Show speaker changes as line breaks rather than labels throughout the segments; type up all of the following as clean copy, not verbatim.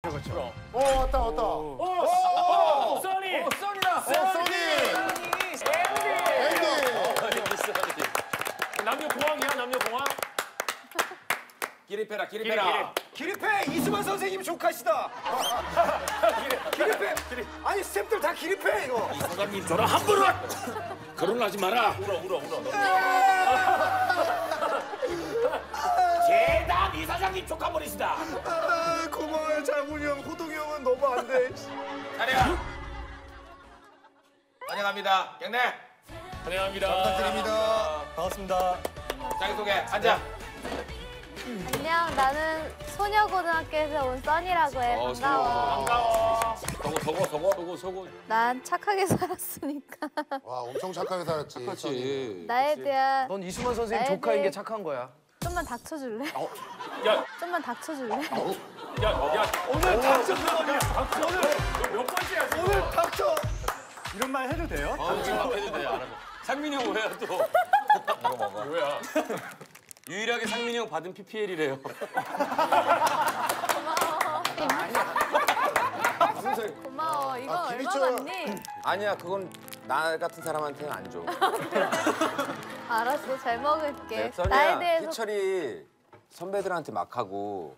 그렇죠.
왔다.
써니!
써니다.
써니! 앤디!
남녀공항이야, 남녀공항?
기리페라.
기리페 이수만 선생님 조카시다. 기리페. 아니 스태프들 다 기리페 이거.
이 사장님 저랑 함부로 결혼하지 마라.
울어.
재단 이 사장님 조카버리시다.
고마워요 장훈이 형. 호동이 형은 너무 안 돼.
자리야. 환영합니다. 경례.
환영합니다.
부탁드립니다.
반갑습니다.
자기소개. 앉아.
안녕, 나는 소녀고등학교에서 온 써니라고 해. 반가워.
반가워.
서고.
난 착하게 살았으니까.
와, 엄청 착하게 살았지. 써니.
나에 대한
넌 이수만 선생님
나에
조카인 게
대해-
착한 거야.
좀만 닥쳐줄래?
야,
좀만 닥쳐줄래?
야.
오늘 닥쳤어.
몇 번째야, 지금?
오늘 닥쳐. 이런 말 해도 돼요?
지금 해도 돼. 알아. 상민이 형 왜요 또? 먹어.
뭐야?
유일하게 상민이 형 받은 PPL이래요.
고마워. 이건 얼마
김희철.
받니?
아니야, 그건 나 같은 사람한테는 안 줘.
알았어, 잘 먹을게. 나에
써니야,
대해서
희철이 선배들한테 막 하고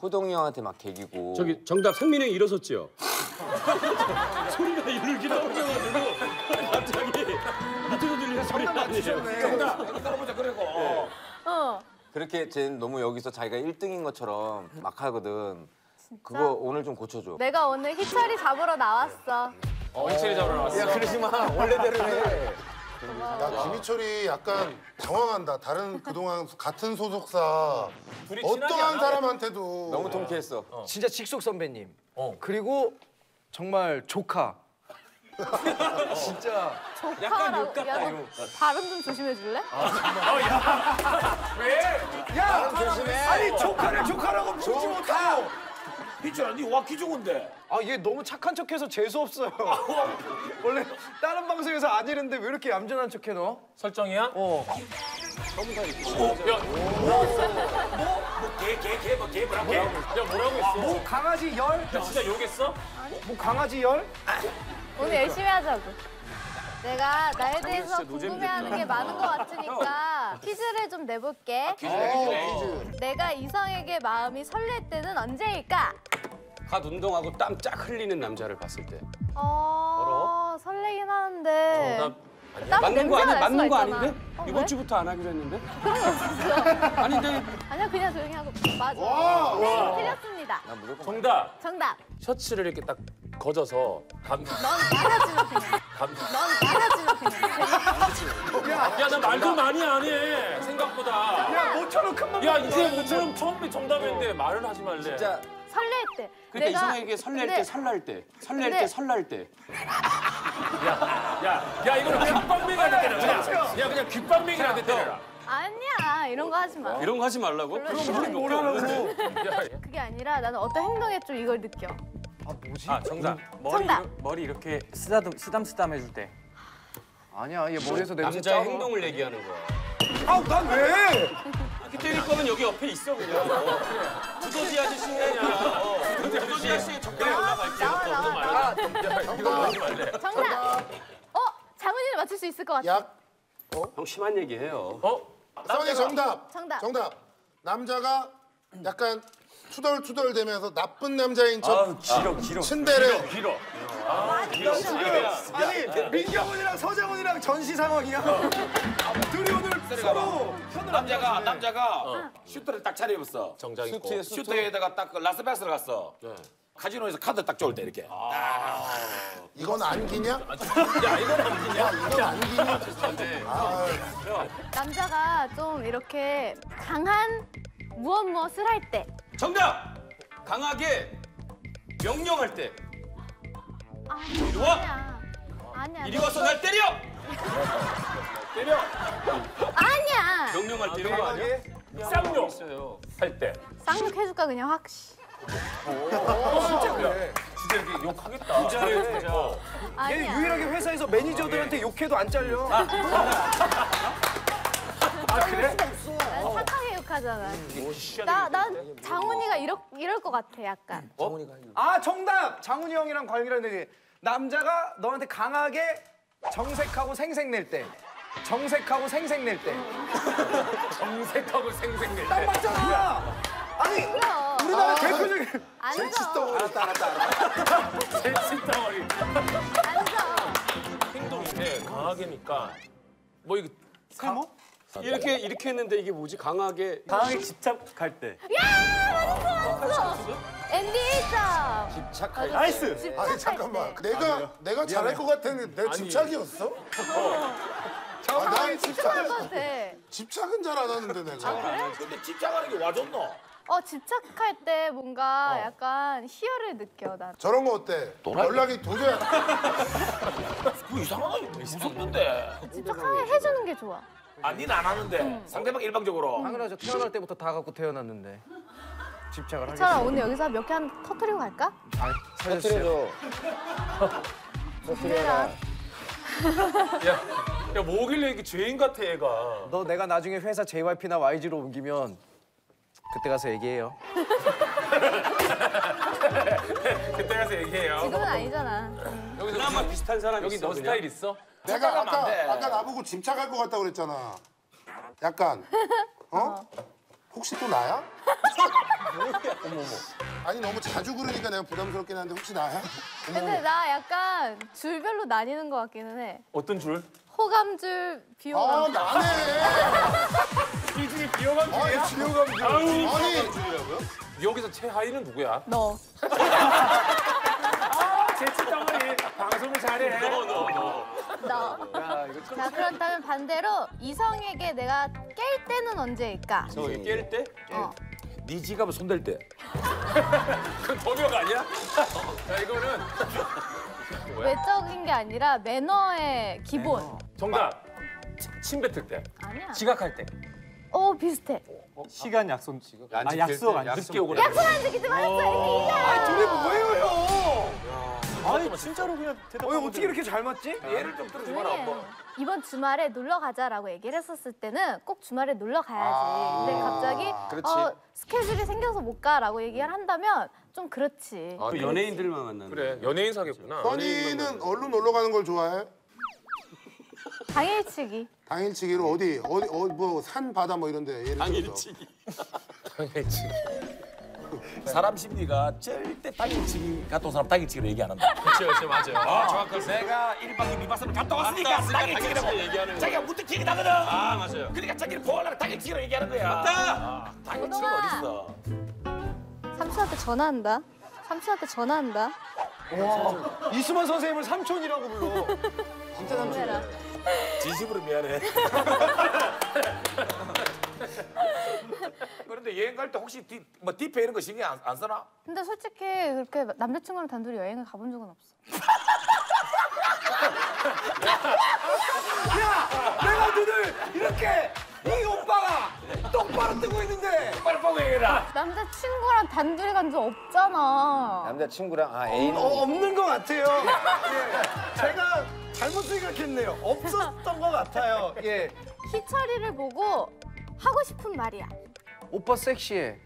호동이 형한테 막 개기고.
저기 정답 상민이 형이 일어섰죠? 소리가 이렇게 나오셔가지고 갑자기 밑에서 들리는 소리가 아니에요.
정답. 여기 따라보자. 그리고.
그렇게 쟤는 너무 여기서 자기가 1등인 것처럼 막 하거든. 그거 오늘 좀 고쳐줘.
내가 오늘 희철이 잡으러 나왔어.
희철이 잡으러 나왔어.
야, 그러지 마. 원래대로 해.
야, 김희철이 약간 당황한다. 다른 그동안 같은 소속사 어떠한 사람한테도
너무 통쾌했어.
진짜 직속 선배님. 그리고 정말 조카. 진짜.
조카라고. 야, 너 발음 좀 조심해 줄래?
아니 조카를 조카라고 부르지 못하고.
희철아, 니 와키 좋은데.
아 얘 너무 착한 척해서 재수 없어요. 원래 다른 방송에서 안 이랬는데 왜 이렇게 얌전한 척해 너?
설정이야?
개 뭐라고?
야, 뭐라고 했어?
뭐 강아지 열?
야, 진짜 욕했어?
뭐 강아지 열?
오늘 열심히 하자고. 내가 나에 대해서 궁금해하는 게 많은 것 같으니까 퀴즈를 좀 내볼게.
퀴즈.
내가 이성에게 마음이 설렐 때는 언제일까?
갓 운동하고 땀 쫙 흘리는 남자를 봤을 때.
설레긴 하는데. 땀
맞는 거
냄새가
아니야?
날
맞는
수가
거
있잖아.
아닌데?
왜?
이번 주부터 안 하기로 했는데? 아니 근데
아니야, 그냥 조용히 하고. 맞아. 네, 틀렸습니다.
정답.
정답.
셔츠를 이렇게 딱 걷어서
넌 말하지마 그냥. 넌 말하지마 그냥.
야, 나 말도 많이 안 해. 생각보다.
야 모처럼 큰 맘.
야, 이제 모처럼 처음에 정답인데 말을 하지 말래.
진짜
설렐 때.
그러니까 이성에게 설렐 때, 설날 때, 설렐 때, 설날 때.
야, 이거는 귓방맹이한테 때려. 그냥. 그냥 귓방맹이한테 때려라.
아니야, 이런 거 하지 마.
이런 거 하지 말라고?
별로
그럼 우리 뭐라고?
그게 아니라 나는 어떤 행동에 좀 이걸 느껴.
정답.
정답.
머리 이렇게 쓰담쓰담 해줄 때.
아니야 얘 머리에서 냄새
남자의
짜고.
행동을 얘기하는 거야.
아난 왜?
이렇게 때릴 거면 여기 옆에 있어 그냥. 두더지 아저씨 아니야. 두더지 아저씨 적당히 올라갈게요.
나와.
정답.
정답. 장훈이는 맞출 수 있을 것 같아.
약.
형 심한 얘기해요.
써니 정답.
정답.
남자가 약간 투덜투덜대면서 나쁜 남자인 척.
길어.
츤데레.
길어.
아니 민경훈이랑 서장훈이랑 전시 상황이야. 둘이 오늘 서로 편을
남자가 슈터를 딱 차려입었어.
정장 입고.
수트에 수트.
슈터에다가 딱 라스베가스를 갔어. 카지노에서 카드 딱 좋을 때 이렇게.
이건 안기냐?
야, 이건 안 되냐?
이건 안기냐?
남자가 좀 이렇게 강한 무엇을 할 때.
정답! 강하게 명령할 때.
이리
와!
아니야.
이리 와서 날 때려!
때려.
아니야.
명령할 때 이런 거 아니야?
쌍욕
있어요.
할 때.
쌍욕 해줄까 그냥 확.
진짜 이렇게 욕하겠다. 부자래, 부자.
얘
아니야.
유일하게 회사에서 매니저들한테 욕해도 안 잘려. 아 그래?
난 착하게 욕하지. 생각하잖아. 난 장훈이가 이럴 것 같아, 약간.
아 정답! 장훈이 형이랑 관계라는 얘기. 남자가 너한테 강하게 정색하고 생색낼 때. 정색하고 생색낼 때.
정색하고 생색낼
딱 맞잖아. 아니
그럼.
우리나라 대표적인
앉아.
셋신덩어리
앉아.
행동인데 강하게니까 뭐 이거
이렇게 했는데 이게 뭐지? 강하게
집착할 때.
맞았어. 앤디 1점.
집착할 때.
나이스.
집착할
아니 잠깐만.
때.
내가 잘할 것 같았는데 내 집착이었어? 난
집착할 것 같아.
집착은 잘 안 하는데 내가.
근데 집착하는 게 와줬노?
집착할 때 뭔가 약간 희열을 느껴, 난.
저런 거 어때? 연락이 도저히
그거 이상하게 무섭던데.
집착하게 해주는 게 좋아.
아, 니는 안 하는데 상대방 일방적으로.
당연하죠. 태어날 때부터 다 갖고 태어났는데 집착을 하겠어.
저랑 오늘 여기서 몇 개 한 터트리고 갈까?
살려주세요.
그래라.
야 뭐길래 이게 죄인 같아 얘가.
너 내가 나중에 회사 JYP나 YG로 옮기면 그때 가서 얘기해요.
그때 가서 얘기해요.
지금은 아니잖아.
여기서
그나마 비슷한 사람이
여기
있어,
너
그냥?
스타일 있어?
내가
안 돼.
아까 나보고 집착할 것 같다고 그랬잖아. 약간 혹시 또 나야? 아니 너무 자주 그러니까 내가 부담스럽긴 한데 혹시 나야?
근데 나 약간 줄별로 나뉘는 것 같기는 해.
어떤 줄?
호감줄,
아
비호감줄.
나네.
이 중에 비호감
아니 비호감 아니
여기서 최하위는 누구야?
너.
제치덩어리 방송을 잘해.
너. 자, 그렇다면 반대로 이성에게 내가 깰 때는 언제일까?
저기 깰 때?
네 지갑을 손댈 때.
그건 도벽 아니야? 자 이거는
외적인 게 아니라 매너의 기본.
정답. 침 뱉을 때.
아니야.
지각할 때.
비슷해.
시간 약속.
안
아,
지킬
약속
때,
안
약속.
늦게 오거나.
약속 안 지키지 말았어. 이렇게
둘이 뭐예요?
아니 진짜로 그냥 대답.
어떻게 이렇게 잘 맞지?
예를 좀 들어주마라
이번 주말에 놀러 가자라고 얘기를 했었을 때는 꼭 주말에 놀러 가야지. 근데 갑자기
그렇지.
스케줄이 생겨서 못 가라고 얘기를 한다면 좀 그렇지.
또 연예인들만 만나는.
그래 연예인 사귀었구나.
써니는 얼른 놀러 가는 걸 좋아해?
당일치기.
당일치기로 어디 뭐 산 바다 뭐 이런데 예를 들어서.
당일치기.
당일치기.
사람 심리가 절대 당일치기 갔다 온 사람 당일치기로 얘기 안 한다.
그렇지 맞아요.
정확하게. 내가 1박 2일 미바스를 갔다 왔으니까 당일치기라고
얘기하는
자기가 무슨 기억이 나거든.
아 맞아요.
그러니까 자기를 보호하려고 당일치기로 얘기하는 거야. 맞다. 당일치기가
오동아.
어딨어.
삼촌한테 전화한다. 삼촌한테 전화한다.
이수만 선생님을 삼촌이라고 불러.
보내라.
진심으로 미안해. 그런데 여행 갈 때 혹시 디페 이런 거 신경 안 써나?
근데 솔직히 그렇게 남자친구랑 단둘이 여행을 가본 적은 없어.
내가 눈을 이렇게 이 오빠가 똑바로 뜨고 있는데
빨리 보고 얘기해라.
남자친구랑 단둘이 간 적 없잖아.
남자친구랑 애인.
없는 것 같아요. 예. 제가 잘못 생각했네요. 없었던 것 같아요. 예.
희철이를 보고 하고 싶은 말이야.
오빠 섹시해.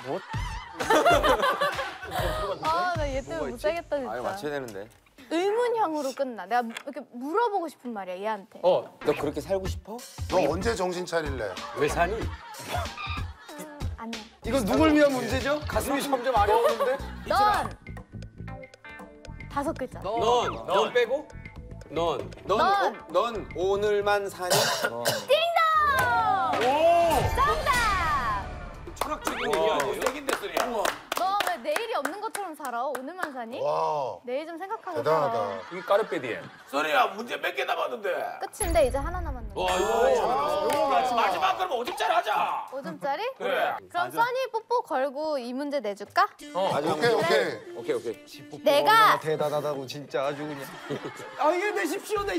뭐?
나 얘 때문에 못 살겠다
아유
진짜.
맞춰야 되는데.
의문형으로 끝나. 내가 이렇게 물어보고 싶은 말이야 얘한테.
너 그렇게 살고 싶어?
너 언제 정신 차릴래?
왜 사니?
아니야.
이건 누굴 위한 문제죠? 가슴이 점점 아려오는데?
넌 5글자.
넌 빼고?
넌 오늘만 사니?
띵동! 정답!
철학적인 얘기 아니에요?
못생긴 데 소리야.
너 왜 내일이 없는 것처럼 살아? 오늘만 사니?
와
내일 좀 생각하고
대단하다.
살아.
이게 까르페디에.
소리야 문제 몇 개 남았는데.
끝인데 이제 하나 남았네.
마지막 그러면 5점짜리 하자.
5점짜리?
그래.
그럼 써니 뽀뽀 걸고 이 문제 내줄까?
오케이.
내가
대단하다고 진짜 아주 그냥. 아 이게 내십시오. 네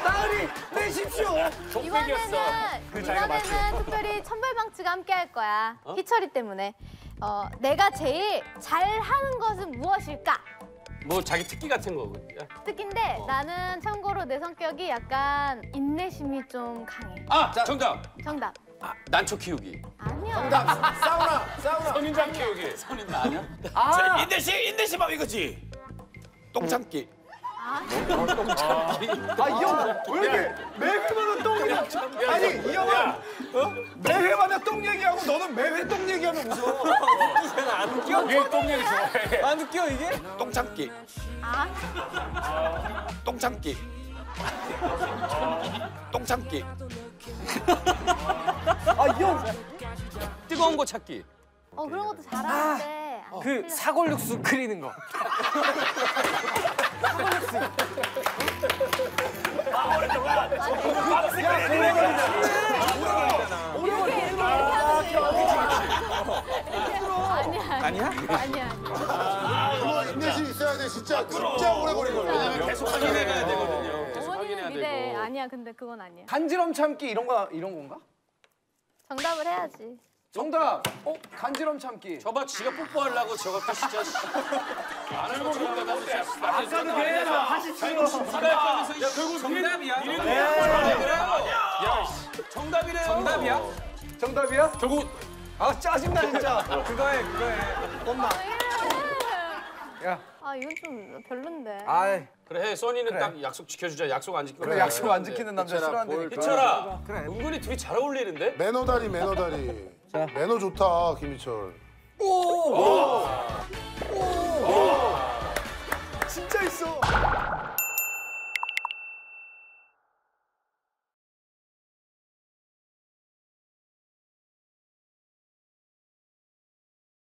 나으리 내십시오.
이번에는 특별히 천벌방치가 함께 할 거야. 희철이 때문에. 내가 제일 잘하는 것은 무엇일까?
뭐 자기 특기 같은 거.
특기인데 나는 참고로 내 성격이 약간 인내심이 좀 강해.
아 정답.
정답.
난초 키우기.
아니야.
사우나.
선인장 키우기.
선인 아니야?
자, 인내심하면 이거지. 똥 참기.
아, 이 형 왜 이렇게 매회마다 똥 얘기? 아니, 이 형은 매회마다 똥 얘기하고 너는 매회 똥 얘기하면 웃어.
안 웃겨? 얘똥 얘기 좋아해.
안 웃겨, 이게?
똥 참기. 똥 참기. 똥 참기.
아, 이 형.
뜨거운 거 찾기.
그런 것도 잘하는데.
그 사골 육수 끓이는 거.
아니야.
그거 인내심 있어야 돼. 진짜 오래 걸리거든. 왜냐면
계속 확인해가야 되거든요. 계속
어머니는
확인해야
미래
되고.
아니야. 근데 그건 아니야.
간지럼 참기 이런 건가?
정답을 해야지.
정답. 간지럼 참기.
저봐 지가 뽀뽀하려고 저것도 진짜. 안 하는 거 보니까
아까도 걔네가 하십시오.
야 결국 정답이야. 야 정답이래요. 정답이야?
정답이야?
결국
아, 짜증나, 진짜. 그거해. 엄마. 야.
이건 좀 별론데.
아이.
그래 써니는 딱 약속 지켜주자. 약속 안 지키고.
그래, 약속 안 지키는 남자 싫어한다니까.
희철아. 은근히 둘이 잘 어울리는데?
매너다리. 매너 좋다, 김희철.
진짜 있어.